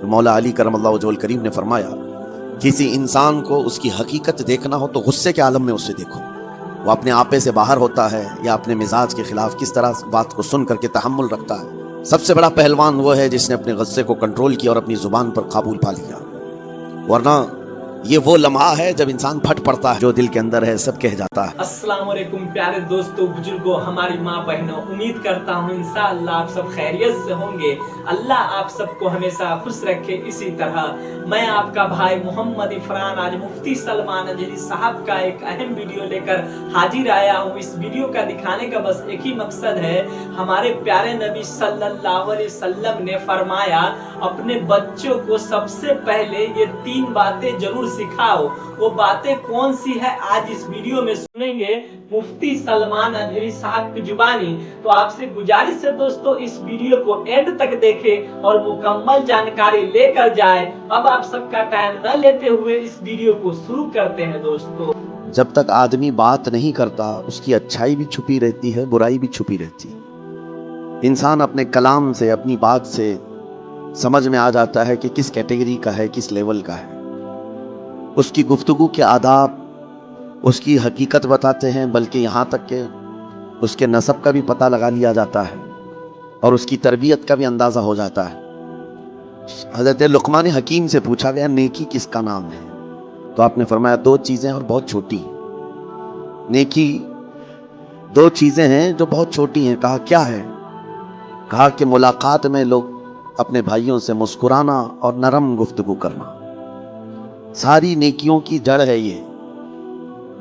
مولا علی کرم اللہ وجہہ الکریم نے فرمایا کسی انسان کو اس کی حقیقت دیکھنا ہو تو غصے کے عالم میں اسے دیکھو، وہ اپنے آپے سے باہر ہوتا ہے یا اپنے مزاج کے خلاف کس طرح بات کو سن کر کے تحمل رکھتا ہے۔ سب سے بڑا پہلوان وہ ہے جس نے اپنے غصے کو کنٹرول کیا اور اپنی زبان پر قابو پا لیا، ورنہ یہ وہ لمحہ ہے جب انسان پھٹ پڑتا ہے، جو دل کے اندر ہے سب کہہ جاتا ہے۔ السلام علیکم پیارے دوستو، بزرگوں، ہماری ماں بہنوں، امید کرتا ہوں انشاءاللہ آپ سب خیریت سے ہوں گے۔ اللہ آپ سب کو ہمیشہ خوش رکھے اسی طرح۔ میں آپ کا بھائی محمد عفران آج مفتی سلمان اجری صاحب کا ایک اہم ویڈیو لے کر حاضر آیا ہوں۔ اس ویڈیو کا دکھانے کا بس ایک ہی مقصد ہے، ہمارے پیارے نبی صلی اللہ علیہ وسلم نے فرمایا اپنے بچوں کو سب سے پہلے یہ 3 باتیں ضرور سکھاؤ۔ وہ باتیں کون سی ہے آج اس ویڈیو میں سنیں گے مفتی سلمان اجری صاحب کی زبانی۔ تو آپ سے گزارش ہے دوستو اس ویڈیو کو اینڈ تک دیکھیں اور مکمل جانکاری لے کر جائیں۔ اب آپ سب کا ٹائم نہ لیتے ہوئے اس ویڈیو کو شروع کرتے ہیں دوستو۔ جب تک آدمی بات نہیں کرتا اس کی اچھائی بھی چھپی رہتی ہے، برائی بھی چھپی رہتی ہے۔ انسان اپنے کلام سے، اپنی بات سے سمجھ میں آ جاتا ہے کہ کس کیٹیگری کا ہے، کس لیول کا ہے۔ اس کی گفتگو کے آداب اس کی حقیقت بتاتے ہیں، بلکہ یہاں تک کہ اس کے نسب کا بھی پتہ لگا لیا جاتا ہے اور اس کی تربیت کا بھی اندازہ ہو جاتا ہے۔ حضرت لقمان حکیم سے پوچھا گیا نیکی کس کا نام ہے، تو آپ نے فرمایا 2 چیزیں اور بہت چھوٹی۔ نیکی 2 چیزیں ہیں جو بہت چھوٹی ہیں۔ کہا کیا ہے؟ کہا کہ ملاقات میں لوگ اپنے بھائیوں سے مسکرانا اور نرم گفتگو کرنا۔ ساری نیکیوں کی جڑ ہے یہ،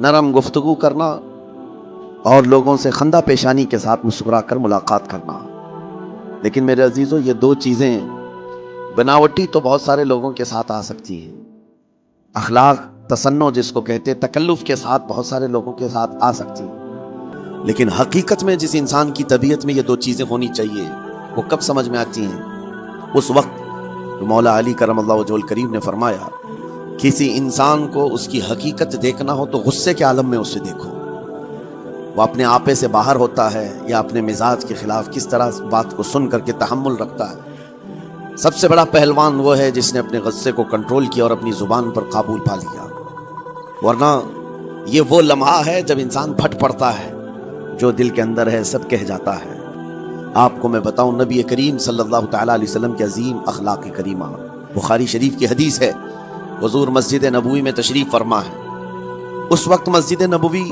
نرم گفتگو کرنا اور لوگوں سے خندہ پیشانی کے ساتھ مسکرا کر ملاقات کرنا۔ لیکن میرے عزیزو یہ 2 چیزیں بناوٹی تو بہت سارے لوگوں کے ساتھ آ سکتی ہیں، اخلاق تصنع جس کو کہتے ہیں تکلف کے ساتھ بہت سارے لوگوں کے ساتھ آ سکتی ہیں، لیکن حقیقت میں جس انسان کی طبیعت میں یہ 2 چیزیں ہونی چاہیے وہ کب سمجھ میں آتی ہیں؟ اس وقت مولا علی کرم اللہ وجہہ الکریم نے فرمایا کسی انسان کو اس کی حقیقت دیکھنا ہو تو غصے کے عالم میں اسے دیکھو، وہ اپنے آپے سے باہر ہوتا ہے یا اپنے مزاج کے خلاف کس طرح بات کو سن کر کے تحمل رکھتا ہے۔ سب سے بڑا پہلوان وہ ہے جس نے اپنے غصے کو کنٹرول کیا اور اپنی زبان پر قابو پا لیا، ورنہ یہ وہ لمحہ ہے جب انسان پھٹ پڑتا ہے، جو دل کے اندر ہے سب کہہ جاتا ہے۔ آپ کو میں بتاؤں نبی کریم صلی اللہ تعالیٰ علیہ وسلم کے عظیم اخلاق کریمہ، بخاری شریف کی حدیث ہے، حضور مسجد نبوی میں تشریف فرما ہے۔ اس وقت مسجد نبوی،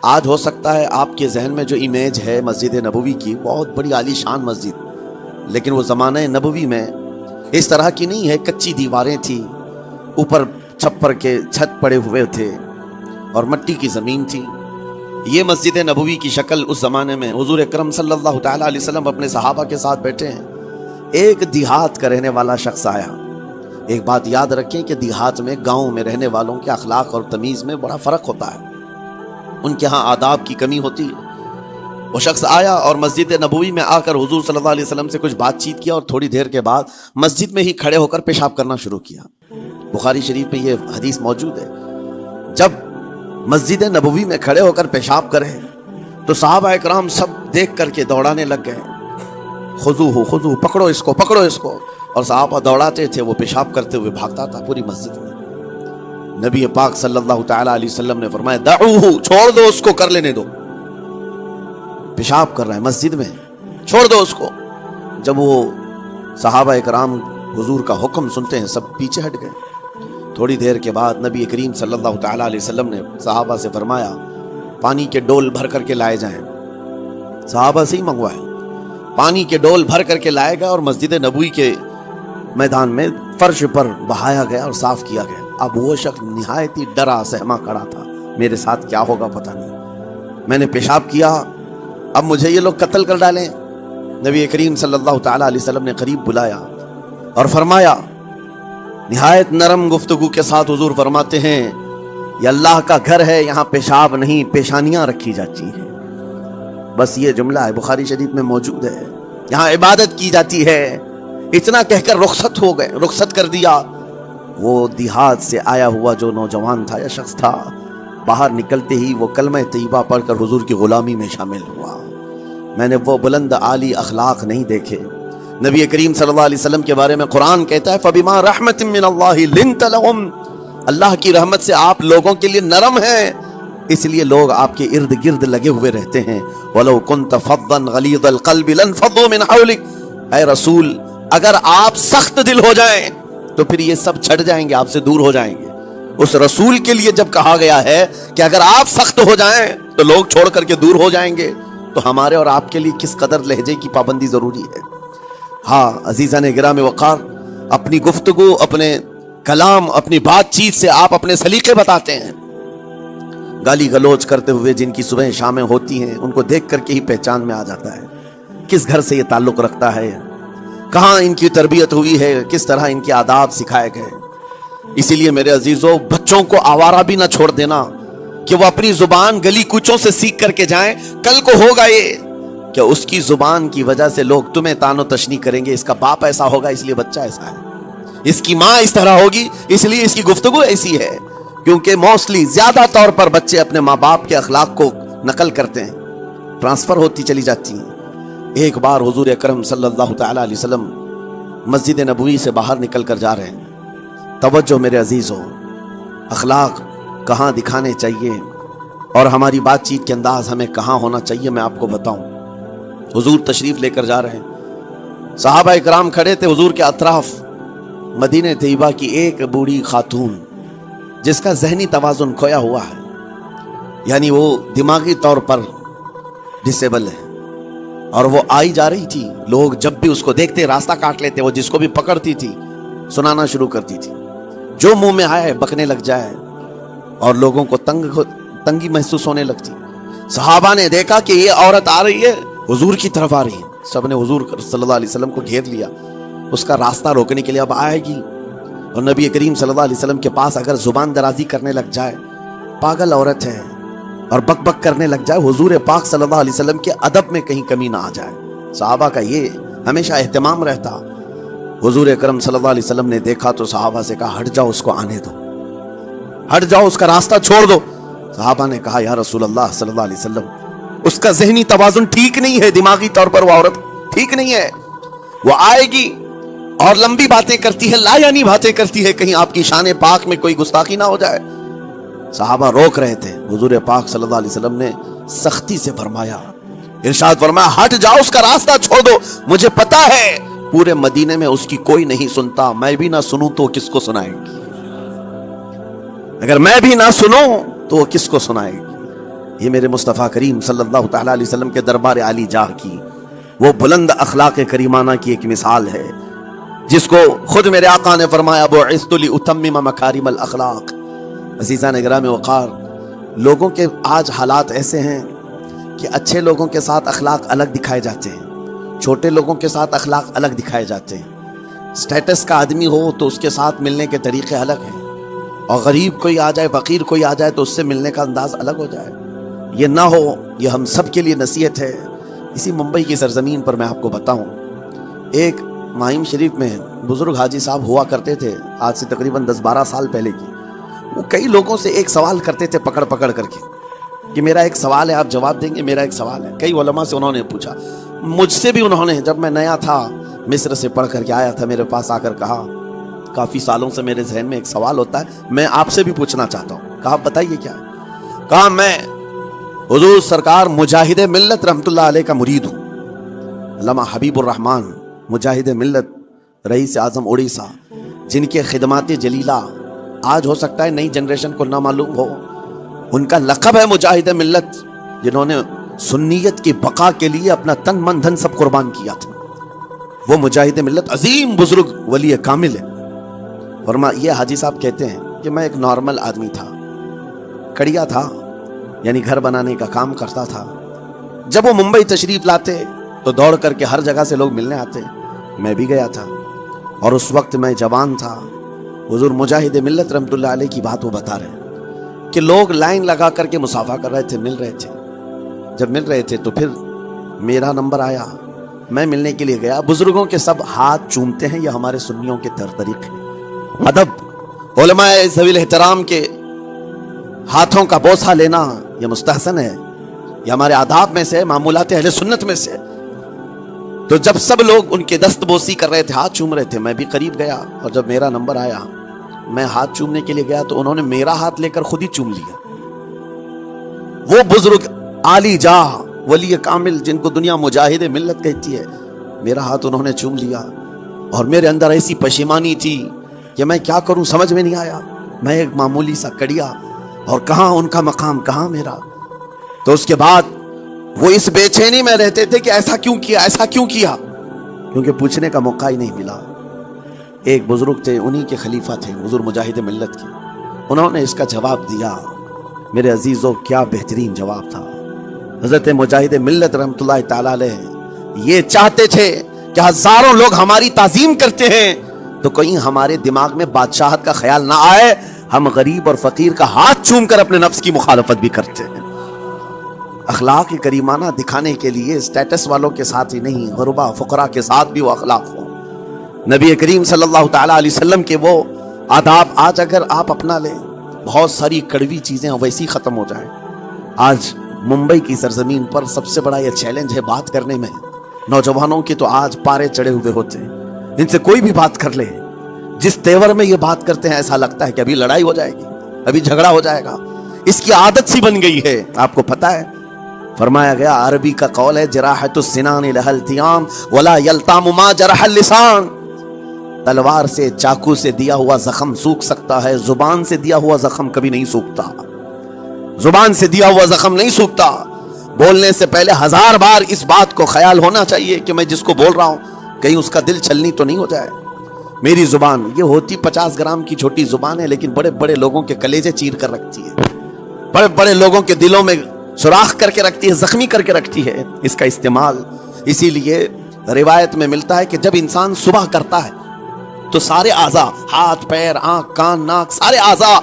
آج ہو سکتا ہے آپ کے ذہن میں جو امیج ہے مسجد نبوی کی بہت بڑی عالی شان مسجد، لیکن وہ زمانہ نبوی میں اس طرح کی نہیں ہے، کچی دیواریں تھی، اوپر چھپر کے چھت پڑے ہوئے تھے اور مٹی کی زمین تھی۔ یہ مسجد نبوی کی شکل اس زمانے میں حضور اکرم صلی اللہ تعالیٰ علیہ وسلم اپنے صحابہ کے ساتھ بیٹھے ہیں، ایک دیہات کا رہنے والا شخص آیا۔ ایک بات یاد رکھیں کہ دیہات میں، گاؤں میں رہنے والوں کے اخلاق اور تمیز میں بڑا فرق ہوتا ہے، ان کے ہاں آداب کی کمی ہوتی ہے۔ وہ شخص آیا اور مسجد نبوی میں آ کر حضور صلی اللہ علیہ وسلم سے کچھ بات چیت کیا اور تھوڑی دیر کے بعد مسجد میں ہی کھڑے ہو کر پیشاب کرنا شروع کیا۔ بخاری شریف میں یہ حدیث موجود ہے، جب مسجد نبوی میں کھڑے ہو کر پیشاب کرے تو صحابہ اکرام سب دیکھ کر کے دوڑانے لگ گئے، خذوہ خذوہ، پکڑو اس کو، پکڑو اس کو، اور صحابہ دوڑاتے تھے، وہ پیشاب کرتے ہوئے بھاگتا تھا پوری مسجد میں۔ نبی پاک صلی اللہ تعالیٰ علیہ وسلم نے فرمایا دعوہ، چھوڑ دو اس کو، کر لینے دو، پیشاب کر رہا ہے مسجد میں، چھوڑ دو اس کو۔ جب وہ صحابہ اکرام حضور کا حکم سنتے ہیں سب پیچھے ہٹ گئے۔ تھوڑی دیر کے بعد نبی کریم صلی اللہ تعالیٰ علیہ وسلم نے صحابہ سے فرمایا پانی کے ڈول بھر کر کے لائے جائیں۔ صحابہ سے ہی منگوائے، پانی کے ڈول بھر کر کے لائے گئے اور مسجد نبوی کے میدان میں فرش پر بہایا گیا اور صاف کیا گیا۔ اب وہ شخص نہایت ہی ڈرا سہما کھڑا تھا، میرے ساتھ کیا ہوگا پتہ نہیں، میں نے پیشاب کیا، اب مجھے یہ لوگ قتل کر ڈالیں۔ نبی کریم صلی اللہ تعالیٰ علیہ وسلم نے قریب بلایا اور فرمایا، نہایت نرم گفتگو کے ساتھ حضور فرماتے ہیں یہ اللہ کا گھر ہے، یہاں پیشاب نہیں پیشانیاں رکھی جاتی ہیں۔ بس یہ جملہ ہے، بخاری شریف میں موجود ہے، یہاں عبادت کی جاتی ہے۔ اتنا کہہ کر رخصت ہو گئے، رخصت کر دیا۔ وہ دیہات سے آیا ہوا جو نوجوان تھا یا شخص تھا، باہر نکلتے ہی وہ کلمہ طیبہ پڑھ کر حضور کی غلامی میں شامل ہوا۔ میں نے وہ بلند عالی اخلاق نہیں دیکھے نبی کریم صلی اللہ علیہ وسلم کے بارے میں قرآن کہتا ہے فَبِمَا رَحْمَةٍ مِّنَ اللَّهِ لِنْتَ لَهُمْ، اللہ کی رحمت سے آپ لوگوں کے لیے نرم ہیں، اس لیے لوگ آپ کے ارد گرد لگے ہوئے رہتے ہیں۔ وَلَوْ كُنْتَ فَظًّا غَلِيظَ الْقَلْبِ لَانفَضُّوا مِنْ حَوْلِكَ، اے رسول اگر آپ سخت دل ہو جائیں تو پھر یہ سب چھٹ جائیں گے، آپ سے دور ہو جائیں گے۔ اس رسول کے لیے جب کہا گیا ہے کہ اگر آپ سخت ہو جائیں تو لوگ چھوڑ کر کے دور ہو جائیں گے، تو ہمارے اور آپ کے لیے کس قدر لہجے کی پابندی ضروری ہے۔ ہاں عزیزان گرامی وقار، اپنی گفتگو، اپنے کلام، اپنی بات چیت سے آپ اپنے سلیقے بتاتے ہیں۔ گالی گلوچ کرتے ہوئے جن کی صبح شامیں ہوتی ہیں ان کو دیکھ کر کے ہی پہچان میں آ جاتا ہے کس گھر سے یہ تعلق رکھتا ہے، کہاں ان کی تربیت ہوئی ہے، کس طرح ان کے آداب سکھائے گئے۔ اسی لیے میرے عزیزو، بچوں کو آوارہ بھی نہ چھوڑ دینا کہ وہ اپنی زبان گلی کوچوں سے سیکھ کر کے جائیں۔ کل کو ہوگا یہ کہ اس کی زبان کی وجہ سے لوگ تمہیں تان و تشنی کریں گے، اس کا باپ ایسا ہوگا اس لیے بچہ ایسا ہے، اس کی ماں اس طرح ہوگی اس لیے اس کی گفتگو ایسی ہے، کیونکہ موسٹلی زیادہ طور پر بچے اپنے ماں باپ کے اخلاق کو نقل کرتے ہیں، ٹرانسفر ہوتی چلی جاتی ہیں۔ ایک بار حضور اکرم صلی اللہ تعالی علیہ وسلم مسجد نبوی سے باہر نکل کر جا رہے ہیں۔ توجہ میرے عزیزو، اخلاق کہاں دکھانے چاہیے اور ہماری بات چیت کے انداز ہمیں کہاں ہونا چاہیے میں آپ کو بتاؤں۔ حضور تشریف لے کر جا رہے ہیں، صحابہ اکرام کھڑے تھے حضور کے اطراف۔ مدینہ طیبہ کی ایک بوڑھی خاتون جس کا ذہنی توازن کھویا ہوا ہے، یعنی وہ دماغی طور پر ڈسیبل ہے، اور وہ آئی جا رہی تھی۔ لوگ جب بھی اس کو دیکھتے راستہ کاٹ لیتے، وہ جس کو بھی پکڑتی تھی سنانا شروع کرتی تھی، جو منہ میں آئے بکنے لگ جائے، اور لوگوں کو تنگی محسوس ہونے لگتی۔ صحابہ نے دیکھا کہ یہ عورت آ رہی ہے، حضور کی طرف آ رہی ہے، سب نے حضور صلی اللہ علیہ وسلم کو گھیر لیا، اس کا راستہ روکنے کے لیے اب آئے گی، اور نبی کریم صلی اللہ علیہ وسلم کے پاس اگر زبان درازی کرنے لگ جائے، پاگل عورت ہے، اور بک بک کرنے لگ جائے، حضور پاک صلی اللہ علیہ وسلم کے ادب میں کہیں کمی نہ آ جائے۔ صحابہ کا یہ ہمیشہ اہتمام رہتا۔ حضور اکرم صلی اللہ علیہ وسلم نے دیکھا تو صحابہ سے کہا ہٹ جاؤ، اس کو آنے دو، ہٹ جاؤ، اس کا راستہ چھوڑ دو۔ صحابہ نے کہا یا رسول اللہ صلی اللہ علیہ وسلم، اس کا ذہنی توازن ٹھیک نہیں ہے، دماغی طور پر وہ عورت ٹھیک نہیں ہے، وہ آئے گی اور لمبی باتیں کرتی ہے، لا یعنی باتیں کرتی ہے، کہیں آپ کی شان پاک میں کوئی گستاخی نہ ہو جائے۔ صحابہ روک رہے تھے، حضور پاک صلی اللہ علیہ وسلم نے سختی سے فرمایا، ارشاد فرمایا ہٹ جاؤ، اس کا راستہ چھوڑ دو، مجھے پتا ہے پورے مدینے میں اس کی کوئی نہیں سنتا، میں بھی نہ سنوں تو کس کو سنائے گی، اگر میں بھی نہ سنوں تو وہ کس کو سنائے گی۔ یہ میرے مصطفیٰ کریم صلی اللہ تعالی علیہ وسلم کے دربار عالی جاہ کی وہ بلند اخلاق کریمانہ کی ایک مثال ہے، جس کو خود میرے آقا نے فرمایا بعثت لأتمم مکارم الاخلاق۔ عزیزان گرامی وقار، لوگوں کے آج حالات ایسے ہیں کہ اچھے لوگوں کے ساتھ اخلاق الگ دکھائے جاتے ہیں، چھوٹے لوگوں کے ساتھ اخلاق الگ دکھائے جاتے ہیں۔ سٹیٹس کا آدمی ہو تو اس کے ساتھ ملنے کے طریقے الگ ہیں، اور غریب کوئی آ جائے، فقیر کوئی آ جائے تو اس سے ملنے کا انداز الگ ہو جائے۔ یہ نہ ہو، یہ ہم سب کے لیے نصیحت ہے۔ اسی ممبئی کی سرزمین پر میں آپ کو بتاؤں، ایک ماہم شریف میں بزرگ حاجی صاحب ہوا کرتے تھے، آج سے تقریباً 10-12 سال پہلے کی۔ وہ کئی لوگوں سے ایک سوال کرتے تھے پکڑ پکڑ کر کے کہ میرا ایک سوال ہے، آپ جواب دیں گے، میرا ایک سوال ہے۔ کئی علماء سے انہوں نے پوچھا، مجھ سے بھی انہوں نے، جب میں نیا تھا مصر سے پڑھ کر کے آیا تھا، میرے پاس آ کر کہا کافی سالوں سے میرے ذہن میں ایک سوال ہوتا ہے، میں آپ سے بھی پوچھنا چاہتا ہوں۔ کہا بتائیے کیا ہے؟ کہا میں حضور سرکار مجاہد ملت رحمت اللہ علیہ کا مرید ہوں، علامہ حبیب الرحمن مجاہد ملت، رئیس اعظم اڑیسہ، جن کے خدمات جلیلہ آج ہو سکتا ہے نئی جنریشن کو نہ معلوم ہو، ان کا لقب ہے مجاہد ملت، جنہوں نے سنیت کی بقا کے لیے اپنا تن من دھن سب قربان کیا تھا۔ وہ مجاہد ملت عظیم بزرگ ولی کامل ہے۔ فرما یہ حاجی صاحب کہتے ہیں کہ میں ایک نارمل آدمی تھا، کڑیا تھا، یعنی گھر بنانے کا کام کرتا تھا۔ جب وہ ممبئی تشریف لاتے تو دوڑ کر کے ہر جگہ سے لوگ ملنے آتے، میں بھی گیا تھا، اور اس وقت میں جوان تھا۔ حضور مجاہد ملت رحمت اللہ علیہ کی بات وہ بتا رہے ہیں کہ لوگ لائن لگا کر کے مصافحہ کر رہے تھے، مل رہے تھے۔ جب مل رہے تھے تو پھر میرا نمبر آیا، میں ملنے کے لیے گیا۔ بزرگوں کے سب ہاتھ چومتے ہیں، یہ ہمارے سنیوں کے طریقے ہیں، ادب۔ علماء ذوی الاحترام کے ہاتھوں کا بوسہ لینا یہ مستحسن ہے، یہ ہمارے آداب میں سے، معمولات اہل سنت میں سے۔ تو جب سب لوگ ان کے دست بوسی کر رہے تھے، ہاتھ چوم رہے تھے، میں بھی قریب گیا، اور جب میرا نمبر آیا میں ہاتھ چومنے کے لیے گیا تو انہوں نے میرا ہاتھ لے کر خود ہی چوم لیا۔ وہ بزرگ عالی جاہ ولی کامل جن کو دنیا مجاہد ملت کہتی ہے، میرا ہاتھ انہوں نے چوم لیا، اور میرے اندر ایسی پشیمانی تھی کہ میں کیا کروں سمجھ میں نہیں آیا۔ میں ایک معمولی سا کڑیا، اور کہاں ان کا مقام کہاں میرا۔ تو اس کے بعد وہ اس بے چینی میں رہتے تھے کہ ایسا کیوں کیا، ایسا کیوں کیا، کیونکہ پوچھنے کا موقع ہی نہیں ملا۔ ایک بزرگ تھے، انہی کے خلیفہ تھے، حضور مجاہد ملت کے، انہوں نے اس کا جواب دیا۔ میرے عزیزوں کیا بہترین جواب تھا۔ حضرت مجاہد ملت رحمۃ اللہ تعالی علیہ یہ چاہتے تھے کہ ہزاروں لوگ ہماری تعظیم کرتے ہیں تو کہیں ہمارے دماغ میں بادشاہت کا خیال نہ آئے، ہم غریب اور فقیر کا ہاتھ چوم کر اپنے نفس کی مخالفت بھی کرتے ہیں۔ اخلاق کریمانہ دکھانے کے لیے سٹیٹس والوں کے ساتھ ہی نہیں، غربا فقراء کے ساتھ بھی وہ اخلاق ہو۔ نبی کریم صلی اللہ تعالی علیہ وسلم کے وہ آداب آج اگر آپ اپنا لیں، بہت ساری کڑوی چیزیں ویسی ختم ہو جائیں۔ آج ممبئی کی سرزمین پر سب سے بڑا یہ چیلنج ہے بات کرنے میں، نوجوانوں کے تو آج پارے چڑھے ہوئے ہوتے ہیں، ان سے کوئی بھی بات کر لے، جس تیور میں یہ بات کرتے ہیں ایسا لگتا ہے کہ ابھی لڑائی ہو جائے گی، ابھی جھگڑا ہو جائے گا۔ اس کی عادت سی بن گئی ہے۔ آپ کو پتا ہے فرمایا گیا، عربی کا قول ہے جراحت السنان لها التیام ولا یلتام ما جرح اللسان۔ تلوار سے، چاقو سے دیا ہوا زخم سوکھ سکتا ہے، زبان سے دیا ہوا زخم کبھی نہیں سوکھتا۔ زبان سے دیا ہوا زخم نہیں سوکھتا۔ بولنے سے پہلے 1000 بار اس بات کو خیال ہونا چاہیے کہ میں جس کو بول رہا ہوں کہیں اس کا دل چھلنی تو نہیں ہو جائے۔ میری زبان یہ ہوتی 50 گرام کی چھوٹی زبان ہے، لیکن بڑے بڑے لوگوں کے کلیجے چیر کر رکھتی ہے، بڑے بڑے لوگوں کے دلوں میں سوراخ کر کے رکھتی ہے، زخمی کر کے رکھتی ہے اس کا استعمال۔ اسی لیے روایت میں ملتا ہے کہ جب انسان صبح کرتا ہے تو سارے اعضاء، ہاتھ پیر آنکھ کان ناک، سارے اعضاء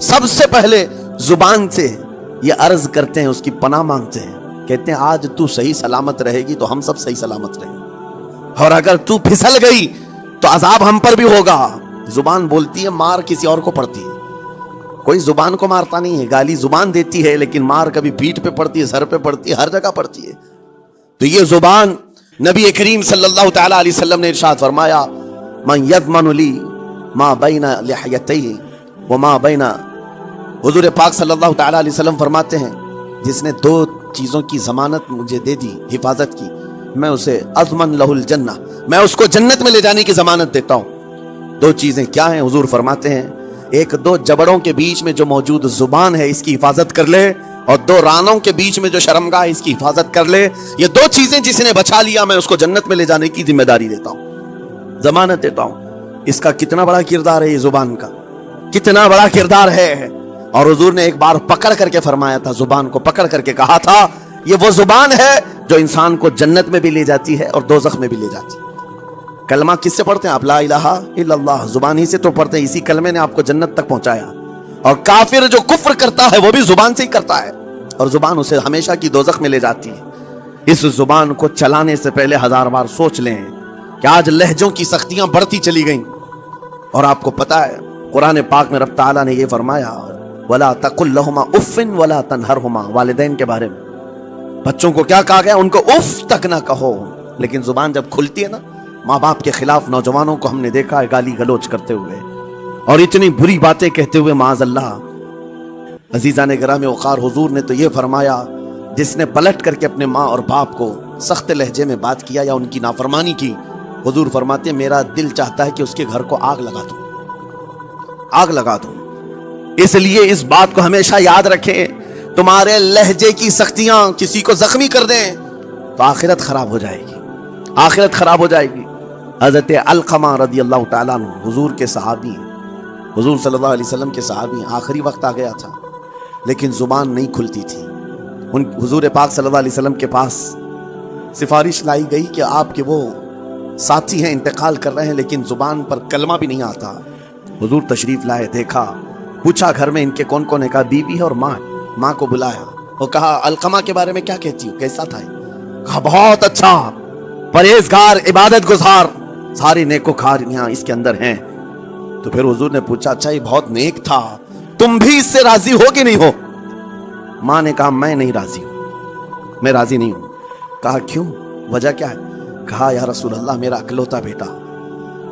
سب سے پہلے زبان سے یہ عرض کرتے ہیں، اس کی پناہ مانگتے ہیں، کہتے ہیں آج تو صحیح سلامت رہے گی تو ہم سب صحیح سلامت رہیں گے، اور اگر تو پھسل گئی تو عذاب ہم پر بھی ہوگا۔ زبان بولتی ہے، مار کسی اور کو پڑتی ہے، کوئی زبان کو مارتا نہیں ہے، گالی زبان دیتی ہے، لیکن مار کبھی پیٹھ پہ پڑتی ہے، سر پہ پڑتی ہے، ہر جگہ پڑتی ہے۔ تو یہ زبان نبی کریم صلی اللہ تعالی علیہ وسلم نے ارشاد فرمایا، من یضمن لی ما بین لحیتیہ وما بین، حضور پاک صلی اللہ تعالی علیہ وسلم فرماتے ہیں جس نے 2 چیزوں کی ضمانت مجھے دے دی، حفاظت کی، میں اسے اضمن لہ الجنہ، میں اس کو جنت میں لے جانے کی ضمانت دیتا ہوں۔ 2 چیزیں کیا ہیں؟ حضور فرماتے ہیں، ایک 2 جبڑوں کے بیچ میں جو موجود زبان ہے اس کی حفاظت کر لے، اور 2 رانوں کے بیچ میں جو شرمگاہ ہے اس کی حفاظت کر لے۔ یہ 2 چیزیں جس نے بچا لیا میں اس کو جنت میں لے جانے کی ذمہ داری دیتا ہوں، ضمانت دیتا ہوں۔ اس کا کتنا بڑا کردار ہے، یہ زبان کا کتنا بڑا کردار ہے۔ اور حضور نے ایک بار پکڑ کر کے فرمایا تھا، زبان کو پکڑ کر کے کہا تھا، یہ وہ زبان ہے جو انسان کو جنت میں بھی لے جاتی ہے اور دوزخ میں بھی لے جاتی ہے۔ کلمہ کس سے پڑھتے ہیں آپ؟ لا الہ الا اللہ، زبان ہی سے تو پڑھتے ہیں، اسی کلمے نے آپ کو جنت تک پہنچایا۔ اور کافر جو کفر کرتا ہے وہ بھی زبان سے ہی کرتا ہے، اور زبان اسے ہمیشہ کی دوزخ میں لے جاتی ہے۔ اس زبان کو چلانے سے پہلے 1000 بار سوچ لیں کہ آج لہجوں کی سختیاں بڑھتی چلی گئیں، اور آپ کو پتا ہے قرآن پاک میں رب تعالیٰ نے یہ فرمایا، وَلَا تَقُلْ لَهُمَا أُفٍّ وَلَا تَنْهَرْهُمَا، والدین کے بارے میں بچوں کو کیا کہا گیا؟ ان کو اف تک نہ کہو۔ لیکن زبان جب کھلتی ہے نا، ماں باپ کے خلاف نوجوانوں کو ہم نے دیکھا ہے گالی گلوچ کرتے ہوئے اور اتنی بری باتیں کہتے ہوئے، معاذ اللہ۔ عزیزان گرامی وقار، حضور نے تو یہ فرمایا، جس نے پلٹ کر کے اپنے ماں اور باپ کو سخت لہجے میں بات کیا یا ان کی نافرمانی کی، حضور فرماتے ہیں میرا دل چاہتا ہے کہ اس کے گھر کو آگ لگا دوں، آگ لگا دوں۔ اس لیے اس بات کو ہمیشہ یاد رکھیں، تمہارے لہجے کی سختیاں کسی کو زخمی کر دیں تو آخرت خراب ہو جائے گی، آخرت خراب ہو جائے گی۔ حضرت علقمہ رضی اللہ تعالیٰ عنہ حضور کے صحابی ہیں، حضور صلی اللہ علیہ وسلم کے صحابی ہیں، آخری وقت آ گیا تھا لیکن زبان نہیں کھلتی تھی۔ ان حضور پاک صلی اللہ علیہ وسلم کے پاس سفارش لائی گئی کہ آپ کے وہ ساتھی ہیں انتقال کر رہے ہیں لیکن زبان پر کلمہ بھی نہیں آتا۔ حضور تشریف لائے، دیکھا، پوچھا گھر میں ان کے کون کون ہے، کہا بیوی ہے اور ماں۔ ماں کو بلایا اور کہا علقمہ کے بارے میں کیا کہتی ہو، کیسا تھا؟ کہا بہت اچھا، پرہیزگار، عبادت گزار، ساری نیکوکاریاں اس کے اندر ہیں۔ تو پھر حضور نے پوچھا اچھا یہ بہت نیک تھا، تم بھی اس سے راضی ہو کہ نہیں ہو؟ ماں نے کہا میں نہیں راضی ہوں، میں راضی نہیں ہوں۔ کہا کیوں، وجہ کیا ہے؟ کہا یا رسول اللہ میرا اکلوتا بیٹا،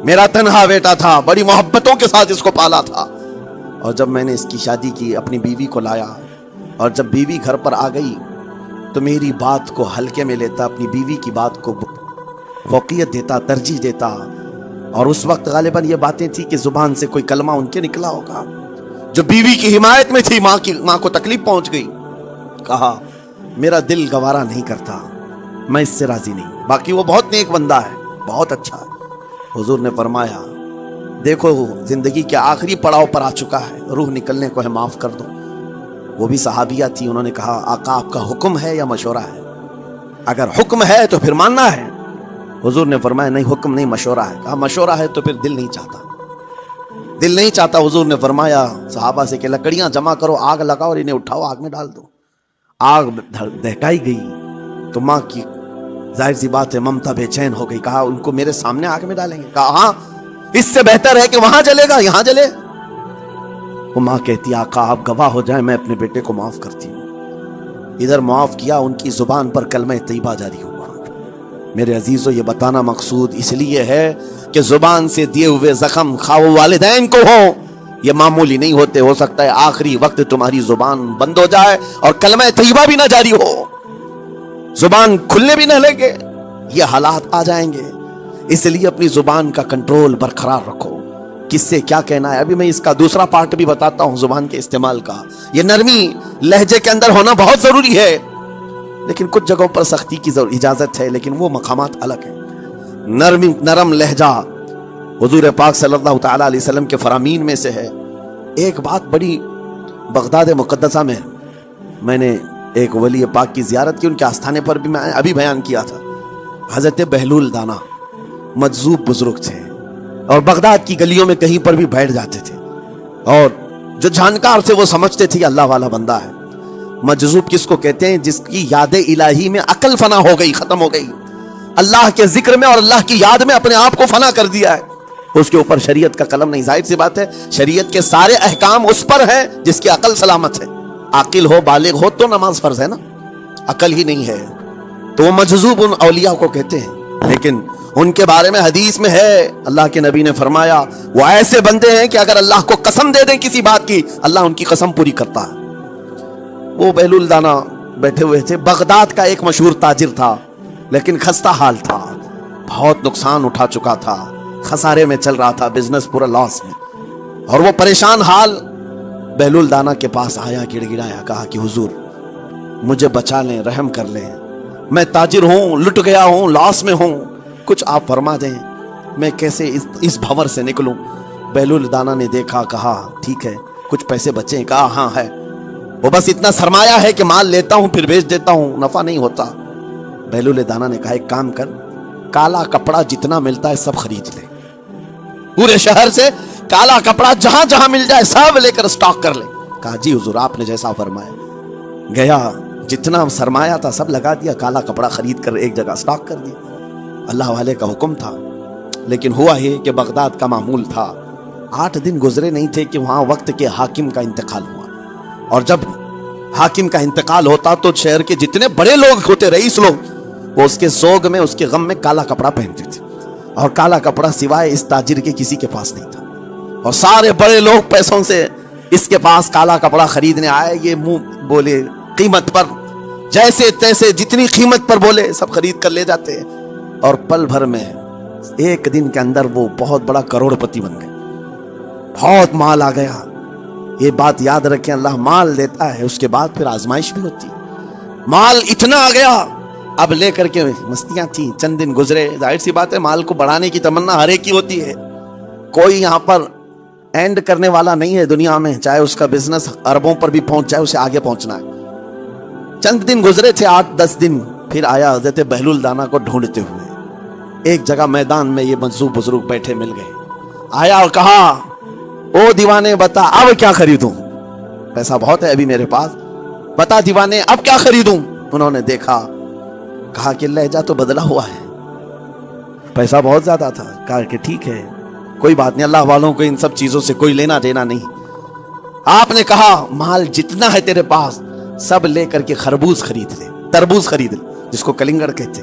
میرا تنہا بیٹا تھا، بڑی محبتوں کے ساتھ اس کو پالا تھا، اور جب میں نے اس کی شادی کی اپنی بیوی کو لایا، اور جب بیوی گھر پر آ گئی تو میری بات کو ہلکے میں لیتا، اپنی بیوی کی بات کو فوقیت دیتا، ترجیح دیتا، اور اس وقت غالباً یہ باتیں تھی کہ زبان سے کوئی کلمہ ان کے نکلا ہوگا جو بیوی کی حمایت میں تھی، ماں کو تکلیف پہنچ گئی، کہا میرا دل گوارا نہیں کرتا، میں اس سے راضی نہیں، باقی وہ بہت نیک بندہ ہے، بہت اچھا ہے۔ حضور نے فرمایا دیکھو زندگی کے آخری پڑاؤ پر آ چکا ہے، روح نکلنے کو ہے، معاف کر دو۔ وہ بھی صحابیہ تھی، انہوں نے کہا آقا آپ کا حکم ہے یا مشورہ ہے؟ اگر حکم ہے تو پھر ماننا ہے۔ حضور نے فرمایا نہیں حکم نہیں مشورہ ہے۔ کہا مشورہ ہے تو پھر دل نہیں چاہتا، دل نہیں چاہتا۔ حضور نے فرمایا صحابہ سے کہ لکڑیاں جمع کرو، آگ لگاؤ اور انہیں اٹھاؤ آگ میں ڈال دو۔ آگ دہکائی گئی تو ماں کی ظاہر سی بات ہے ممتا بے چین ہو گئی، کہا ان کو میرے سامنے آگ میں ڈالیں گے؟ کہا ہاں اس سے بہتر ہے کہ وہاں جلے گا، یہاں جلے۔ وہ ماں کہتی آقا آپ گواہ ہو جائیں میں اپنے بیٹے کو معاف کرتی ہوں۔ ادھر معاف کیا، ان کی زبان پر کلمہ طیبہ جاری ہوا۔ میرے عزیزو یہ بتانا مقصود اس لیے ہے کہ زبان سے دیے ہوئے زخم خواہ والدین کو ہو، یہ معمولی نہیں ہوتے، ہو سکتا ہے آخری وقت تمہاری زبان بند ہو جائے اور کلمہ طیبہ بھی نہ جاری ہو، زبان کھلنے بھی نہ لگے، یہ حالات آ جائیں گے۔ اس لیے اپنی زبان کا کنٹرول برقرار رکھو، کس سے کیا کہنا ہے۔ ابھی میں اس کا دوسرا پارٹ بھی بتاتا ہوں زبان کے استعمال کا۔ یہ نرمی لہجے کے اندر ہونا بہت ضروری ہے، لیکن کچھ جگہوں پر سختی کی اجازت ہے، لیکن وہ مقامات الگ ہیں۔ نرم لہجہ حضور پاک صلی اللہ تعالی علیہ وسلم کے فرامین میں سے ہے۔ ایک بات بڑی بغداد مقدسہ میں نے ایک ولی پاک کی زیارت کی، ان کے آستانے پر بھی میں ابھی بیان کیا تھا۔ حضرت بہلول دانا مجذوب بزرگ تھے اور بغداد کی گلیوں میں کہیں پر بھی بیٹھ جاتے تھے، اور جو جانکار تھے وہ سمجھتے تھے اللہ والا بندہ ہے۔ مجذوب کس کو کہتے ہیں؟ جس کی یاد الہی میں عقل فنا ہو گئی، ختم ہو گئی، اللہ کے ذکر میں اور اللہ کی یاد میں اپنے آپ کو فنا کر دیا ہے، اس کے اوپر شریعت کا قلم نہیں۔ ظاہر سی بات ہے شریعت کے سارے احکام اس پر ہیں جس کی عقل سلامت ہے، عاقل ہو بالغ ہو تو نماز فرض ہے نا، عقل ہی نہیں ہے تو وہ مجذوب ان اولیاء کو کہتے ہیں۔ لیکن ان کے بارے میں حدیث میں ہے، اللہ کے نبی نے فرمایا وہ ایسے بندے ہیں کہ اگر اللہ کو قسم دے دیں کسی بات کی، اللہ ان کی قسم پوری کرتا ہے۔ وہ بہلول دانا بیٹھے ہوئے تھے، بغداد کا ایک مشہور تاجر تھا، لیکن خستہ حال تھا، بہت نقصان اٹھا چکا تھا، خسارے میں چل رہا تھا، بزنس پورا لاس میں، اور وہ پریشان حال بہلول دانا کے پاس آیا، گڑ گڑایا، کہا کہ حضور مجھے بچا لیں، رحم کر لیں، میں تاجر ہوں، لٹ گیا ہوں، لاس میں ہوں، کچھ آپ فرما دیں، میں کیسے اس بھور سے نکلوں؟ بہلول دانا نے دیکھا، کہا ٹھیک ہے کچھ پیسے بچے؟ کہا ہاں ہے، وہ بس اتنا سرمایہ ہے کہ مال لیتا ہوں پھر بیچ دیتا ہوں، نفع نہیں ہوتا۔ بہلول دانا نے کہا ایک کام کر، کالا کپڑا جتنا ملتا ہے سب خرید لے، پورے شہر سے کالا کپڑا جہاں جہاں مل جائے سب لے کر سٹاک کر لے۔ کہا جی حضور آپ نے جیسا فرمایا۔ گیا، جتنا سرمایہ تھا سب لگا دیا، کالا کپڑا خرید کر ایک جگہ سٹاک کر دیا۔ اللہ والے کا حکم تھا، لیکن ہوا یہ کہ بغداد کا معمول تھا، 8 دن گزرے نہیں تھے کہ وہاں وقت کے حاکم کا انتقال ہوا، اور جب حاکم کا انتقال ہوتا تو شہر کے جتنے بڑے لوگ ہوتے، رئیس لوگ، وہ اس کے سوگ میں، اس کے غم میں کالا کپڑا پہنتے تھے، اور کالا کپڑا سوائے اس تاجر کے کسی کے پاس نہیں تھا، اور سارے بڑے لوگ پیسوں سے اس کے پاس کالا کپڑا خریدنے آئے، یہ منہ بولے قیمت پر، جیسے تیسے جتنی قیمت پر بولے سب خرید کر لے جاتے، اور پل بھر میں ایک دن کے اندر وہ بہت بڑا کروڑ پتی بن گئے، بہت مال آ گیا۔ یہ بات یاد رکھیں، اللہ مال دیتا ہے، اس کے بعد پھر آزمائش بھی ہوتی، مال اتنا آ گیا، اب لے کر کے مستیاں تھیں، چند دن گزرے، ظاہر سی بات ہے مال کو بڑھانے کی تمنا ہر ایک کی ہوتی ہے، کوئی یہاں پر اینڈ کرنے والا نہیں ہے دنیا میں، چاہے اس کا بزنس اربوں پر بھی پہنچ جائے، اسے آگے پہنچنا ہے۔ چند دن گزرے تھے، 8-10 دن، پھر آیا حضرت بہلول دانا کو ڈھونڈتے ہوئے، ایک جگہ میدان میں یہ مجذوب بزرگ بیٹھے مل گئے، آیا اور کہا او دیوانے بتا اب کیا خریدوں، پیسہ بہت ہے ابھی میرے پاس، بتا دیوانے اب کیا خریدوں؟ انہوں نے دیکھا، کہا کہ لہجہ تو بدلا ہوا ہے، پیسہ بہت زیادہ تھا، کہا کہ ٹھیک ہے کوئی بات نہیں، اللہ والوں کو ان سب چیزوں سے کوئی لینا دینا نہیں۔ آپ نے کہا مال جتنا ہے تیرے پاس سب لے کر کے خربوز خرید لے، تربوز خرید لے، جس کو کلنگڑ کہتے،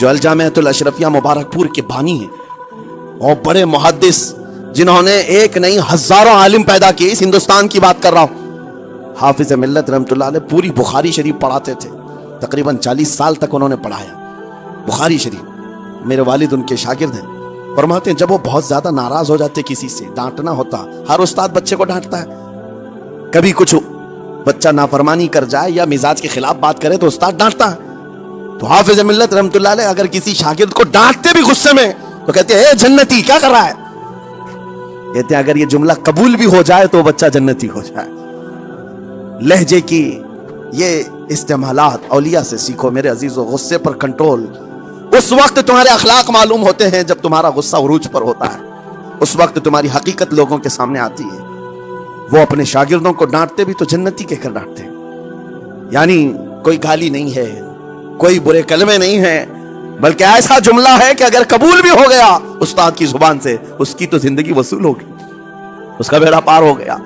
جو الجامعۃ الاشرفیہ مبارکپور کے بانی ہیں اور بڑے محدث جنہوں نے ایک نہیں ہزاروں عالم پیدا کیے، اس ہندوستان کی بات کر رہا ہوں، حافظ ملت رحمۃ اللہ علیہ پوری بخاری شریف پڑھاتے تھے، تقریباً 40 سال تک انہوں نے پڑھایا بخاری شریف۔ میرے والد ان کے شاگرد ہیں، فرماتے ہیں جب وہ بہت زیادہ ناراض ہو جاتے کسی سے، ڈانٹنا ہوتا، ہر استاد بچے کو ڈانٹتا ہے، کبھی کچھ بچہ نافرمانی کر جائے یا مزاج کے خلاف بات کرے تو استاد ڈانٹتا ہے، تو حافظ ملت رحمۃ اللہ علیہ اگر کسی شاگرد کو ڈانٹتے بھی غصے میں تو کہتے ہیں اے جنتی کیا کر رہا ہے، کہتے ہیں اگر یہ جملہ قبول بھی ہو جائے تو بچہ جنتی ہو جائے۔ لہجے کی یہ استعمالات اولیاء سے سیکھو میرے عزیزو۔ غصے پر کنٹرول اس وقت تمہارے اخلاق معلوم ہوتے ہیں جب تمہارا غصہ عروج پر ہوتا ہے، اس وقت تمہاری حقیقت لوگوں کے سامنے آتی ہے۔ وہ اپنے شاگردوں کو ڈانٹتے بھی تو جنتی کہہ کر ڈانٹتے ہیں، یعنی کوئی گالی نہیں ہے، کوئی برے کلمے نہیں ہیں، بلکہ ایسا جملہ ہے کہ اگر قبول بھی ہو گیا استاد کی زبان سے، اس کی تو زندگی وصول ہوگی، اس کا بیڑا پار ہو گیا۔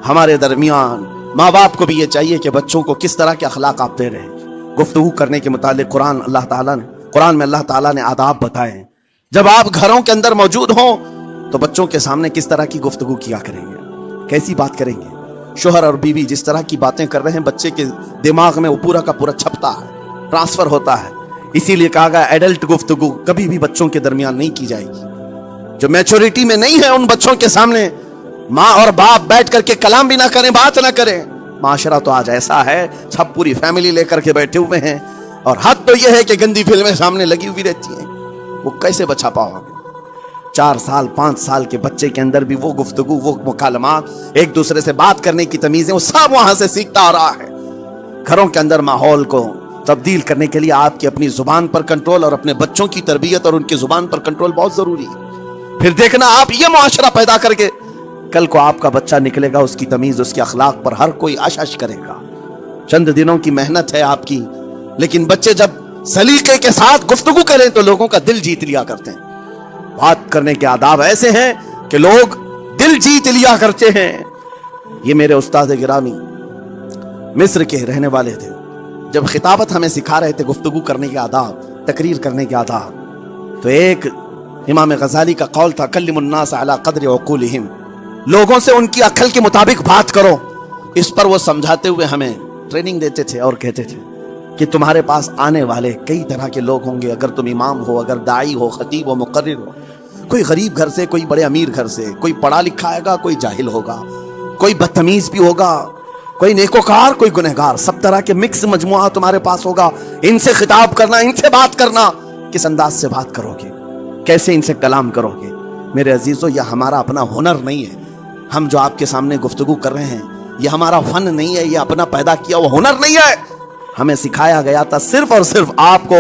ہمارے درمیان ماں باپ کو بھی یہ چاہیے کہ بچوں کو کس طرح کے اخلاق آپ دے رہے ہیں۔ گفتگو کرنے کے متعلق قرآن میں اللہ تعالیٰ نے آداب بتائے ہیں۔ جب آپ گھروں کے اندر موجود ہوں تو بچوں کے سامنے کس طرح کی گفتگو کیا کریں گے، کیسی بات کریں گے۔ شوہر اور بیوی جس طرح کی باتیں کر رہے ہیں بچے کے دماغ میں وہ پورا کا پورا چھپتا ہے، ٹرانسفر ہوتا ہے۔ اسی لیے کہا گیا ایڈلٹ گفتگو کبھی بھی بچوں کے درمیان نہیں کی جائے گی۔ جو میچورٹی میں نہیں ہے ان بچوں کے سامنے ماں اور باپ بیٹھ کر کے کلام بھی نہ کریں، بات نہ کریں۔ معاشرہ تو آج ایسا ہے، سب پوری فیملی لے کر کے بیٹھے ہوئے ہیں، اور حد تو یہ ہے کہ گندی فلمیں سامنے لگی ہوئی رہتی ہیں۔ وہ کیسے بچا پاؤ گے؟ 4 سال 5 سال کے بچے کے اندر بھی وہ گفتگو، وہ مکالمات، ایک دوسرے سے بات کرنے کی تمیزیں، وہ سب وہاں سے سیکھتا آ رہا ہے۔ گھروں کے اندر ماحول کو تبدیل کرنے کے لیے آپ کی اپنی زبان پر کنٹرول اور اپنے بچوں کی تربیت اور ان کی زبان پر کنٹرول بہت ضروری ہے۔ پھر دیکھنا آپ یہ معاشرہ پیدا کر کے کل کو آپ کا بچہ نکلے گا، اس کی تمیز، اس کے اخلاق پر ہر کوئی اش اش کرے گا۔ چند دنوں کی محنت ہے آپ کی، لیکن بچے جب سلیقے کے ساتھ گفتگو کریں تو لوگوں کا دل جیت لیا کرتے ہیں۔ بات کرنے کے آداب ایسے ہیں کہ لوگ دل جیت لیا کرتے ہیں۔ یہ میرے استاد گرامی مصر کے رہنے والے تھے، جب خطابت ہمیں سکھا رہے تھے گفتگو کرنے کے آداب، تقریر کرنے کے آداب، تو ایک امام غزالی کا قول تھا کلم الناس علی قدر عقولہم، لوگوں سے ان کی عقل کے مطابق بات کرو۔ اس پر وہ سمجھاتے ہوئے ہمیں ٹریننگ دیتے تھے اور کہتے تھے کہ تمہارے پاس آنے والے کئی طرح کے لوگ ہوں گے، اگر تم امام ہو، اگر داعی ہو، خطیب ہو، مقرر ہو، کوئی غریب گھر سے، کوئی بڑے امیر گھر سے، کوئی پڑھا لکھا آئے گا، کوئی جاہل ہوگا، کوئی بدتمیز بھی ہوگا، کوئی نیکوکار، کوئی گنہگار، سب طرح کے مکس مجموعہ تمہارے پاس ہوگا۔ ان سے خطاب کرنا، ان سے بات کرنا، کس انداز سے بات کرو گے، کیسے ان سے کلام کرو گے۔ میرے عزیزو، یہ ہمارا اپنا ہنر نہیں ہے، ہم جو آپ کے سامنے گفتگو کر رہے ہیں یہ ہمارا فن نہیں ہے، یہ اپنا پیدا کیا وہ ہنر نہیں ہے۔ ہمیں سکھایا گیا تھا صرف اور صرف آپ کو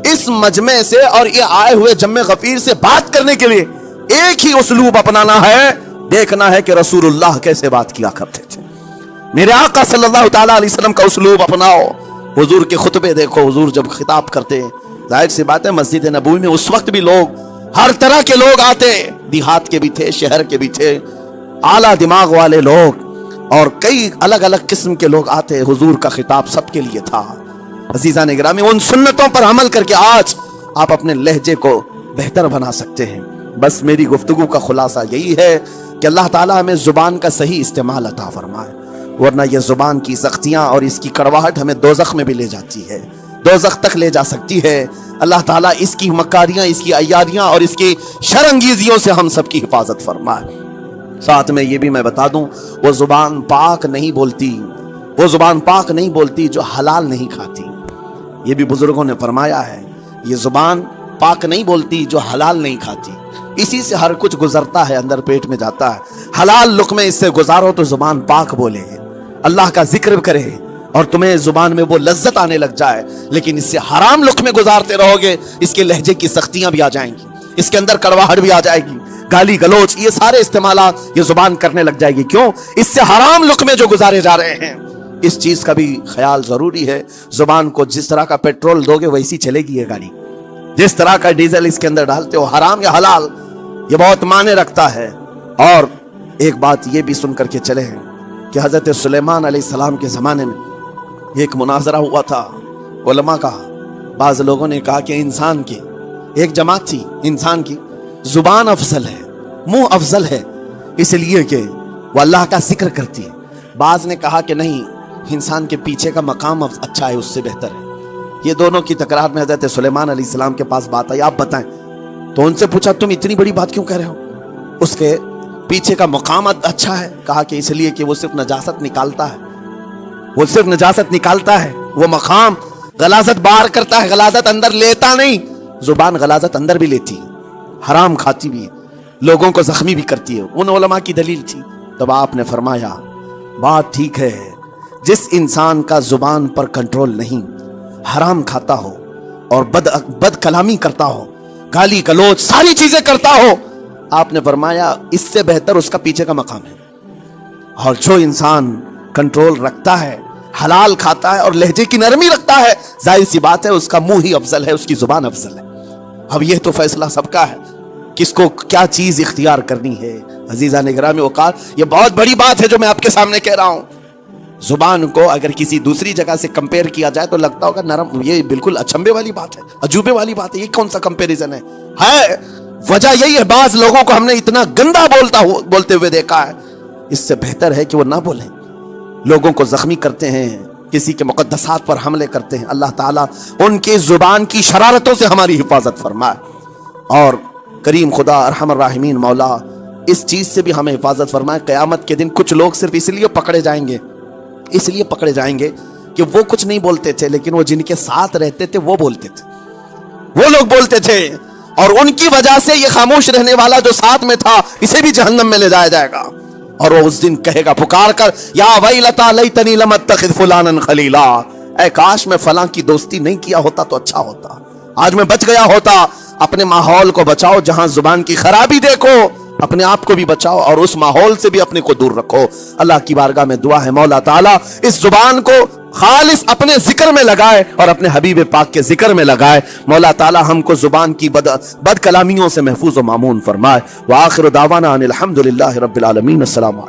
اس مجمع سے اور یہ آئے ہوئے جمع غفیر سے بات کرنے کے لیے ایک ہی اسلوب اپنانا ہے، دیکھنا ہے کہ رسول اللہ کیسے بات کیا کرتے تھے۔ میرے آقا صلی اللہ تعالیٰ علیہ وسلم کا اسلوب اپناؤ۔ حضور کے خطبے دیکھو، حضور جب خطاب کرتے، ظاہر سی بات ہے مسجد نبوی میں اس وقت بھی لوگ، ہر طرح کے لوگ آتے، دیہات کے بھی تھے، شہر کے بھی تھے، اعلیٰ دماغ والے لوگ اور کئی الگ الگ قسم کے لوگ آتے۔ حضور کا خطاب سب کے لیے تھا۔ عزیزان گرامی، ان سنتوں پر عمل کر کے آج آپ اپنے لہجے کو بہتر بنا سکتے ہیں۔ بس میری گفتگو کا خلاصہ یہی ہے کہ اللہ تعالیٰ ہمیں زبان کا صحیح استعمال عطا فرمائے، ورنہ یہ زبان کی سختیاں اور اس کی کڑواہٹ ہمیں دوزخ میں بھی لے جاتی ہے، دوزخ تک لے جا سکتی ہے۔ اللہ تعالیٰ اس کی مکاریاں، اس کی عیاریاں اور اس کی شرانگیزیوں سے ہم سب کی حفاظت فرمائے۔ ساتھ میں یہ بھی میں بتا دوں، وہ زبان پاک نہیں بولتی، وہ زبان پاک نہیں بولتی جو حلال نہیں کھاتی۔ یہ بھی بزرگوں نے فرمایا ہے، یہ زبان پاک نہیں بولتی جو حلال نہیں کھاتی، اسی سے ہر کچھ گزرتا ہے، اندر پیٹ میں جاتا ہے۔ حلال لقمے اس سے گزارو تو زبان پاک بولے، اللہ کا ذکر کرے اور تمہیں زبان میں وہ لذت آنے لگ جائے، لیکن اس سے حرام لقمے گزارتے رہو گے، اس کے لہجے کی سختیاں بھی آ جائیں گی، اس کے اندر کڑواہٹ بھی آ جائے گی، گالی گلوچ، یہ سارے استعمالات یہ زبان کرنے لگ جائے گی۔ کیوں؟ اس سے حرام لقمے جو گزارے جا رہے ہیں۔ اس چیز کا بھی خیال ضروری ہے، زبان کو جس طرح کا پیٹرول دو گے ویسی چلے گی یہ گاڑی، جس طرح کا ڈیزل اس کے اندر ڈالتے ہو، حرام یا حلال، یہ بہت معنی رکھتا ہے۔ اور ایک بات یہ بھی سن کر کے چلے ہیں کہ حضرت سلیمان علیہ السلام کے زمانے میں ایک مناظرہ ہوا تھا علماء کا، بعض لوگوں نے کہا کہ انسان کی ایک جماعت تھی، انسان کی زبان افضل ہے، منہ افضل ہے، اس لیے کہ وہ اللہ کا ذکر کرتی ہے۔ بعض نے کہا کہ نہیں، انسان کے پیچھے کا مقام اچھا ہے، اس سے بہتر ہے۔ یہ دونوں کی تکرار میں حضرت سلیمان علیہ السلام کے پاس بات آئی، آپ بتائیں۔ تو ان سے پوچھا تم اتنی بڑی بات کیوں کہہ رہے ہو؟ اس کے پیچھے کا مقام اچھا ہے۔ کہا کہ اس لیے کہ وہ صرف نجاست نکالتا ہے، وہ صرف نجاست نکالتا ہے، وہ مقام غلاظت باہر کرتا ہے، غلاظت اندر لیتا نہیں۔ زبان غلاظت اندر بھی لیتی ہے، حرام کھاتی بھی ہے، لوگوں کو زخمی بھی کرتی ہے۔ ان علماء کی دلیل تھی۔ تب آپ نے فرمایا بات ٹھیک ہے، جس انسان کا زبان پر کنٹرول نہیں، حرام کھاتا ہو اور بد کلامی کرتا ہو، گالی گلوچ ساری چیزیں کرتا ہو، آپ نے فرمایا اس سے بہتر اس کا پیچھے کا مقام ہے۔ اور جو انسان کنٹرول رکھتا ہے، حلال کھاتا ہے اور لہجے کی نرمی رکھتا ہے، ظاہر سی بات ہے اس کا منہ ہی افضل ہے، اس کی زبان افضل ہے۔ اب یہ تو فیصلہ سب کا ہے، کس کو کیا چیز اختیار کرنی ہے۔ عزیزان گرامی اوقات، یہ بہت بڑی بات ہے جو میں آپ کے سامنے کہہ رہا ہوں۔ زبان کو اگر کسی دوسری جگہ سے کمپیئر کیا جائے تو لگتا ہوگا نرم، یہ بالکل اچنبے والی بات ہے، عجوبے والی بات ہے، یہ کون سا کمپیریزن ہے؟ وجہ یہی ہے بعض لوگوں کو ہم نے اتنا گندا بولتے ہوئے دیکھا ہے، اس سے بہتر ہے کہ وہ نہ بولیں۔ لوگوں کو زخمی کرتے ہیں، کسی کے مقدسات پر حملے کرتے ہیں۔ اللہ تعالیٰ ان کی زبان کی شرارتوں سے ہماری حفاظت فرمائے، اور کریم خدا ارحم الراحمین مولا اس چیز سے بھی ہمیں حفاظت فرمائے۔ قیامت کے دن کچھ لوگ صرف اس لیے پکڑے جائیں گے کہ وہ کچھ نہیں بولتے تھے، لیکن وہ جن کے ساتھ رہتے تھے وہ بولتے تھے، وہ لوگ بولتے تھے، اور ان کی وجہ سے یہ خاموش رہنے والا جو ساتھ میں تھا اسے بھی جہنم میں لے جایا جائے گا۔ اور وہ اس دن کہے گا پکار کر، یا ویلتا لیتنی لم اتخذ فلانا خلیلا، اے کاش میں فلاں کی دوستی نہیں کیا ہوتا تو اچھا ہوتا، آج میں بچ گیا ہوتا۔ اپنے ماحول کو بچاؤ، جہاں زبان کی خرابی دیکھو اپنے آپ کو بھی بچاؤ، اور اس ماحول سے بھی اپنے کو دور رکھو۔ اللہ کی بارگاہ میں دعا ہے مولا تعالیٰ اس زبان کو خالص اپنے ذکر میں لگائے اور اپنے حبیب پاک کے ذکر میں لگائے۔ مولا تعالیٰ ہم کو زبان کی بد کلامیوں سے محفوظ و مامون فرمائے۔ وآخر دعوانا ان الحمدللہ رب العالمین۔ السلام علیکم۔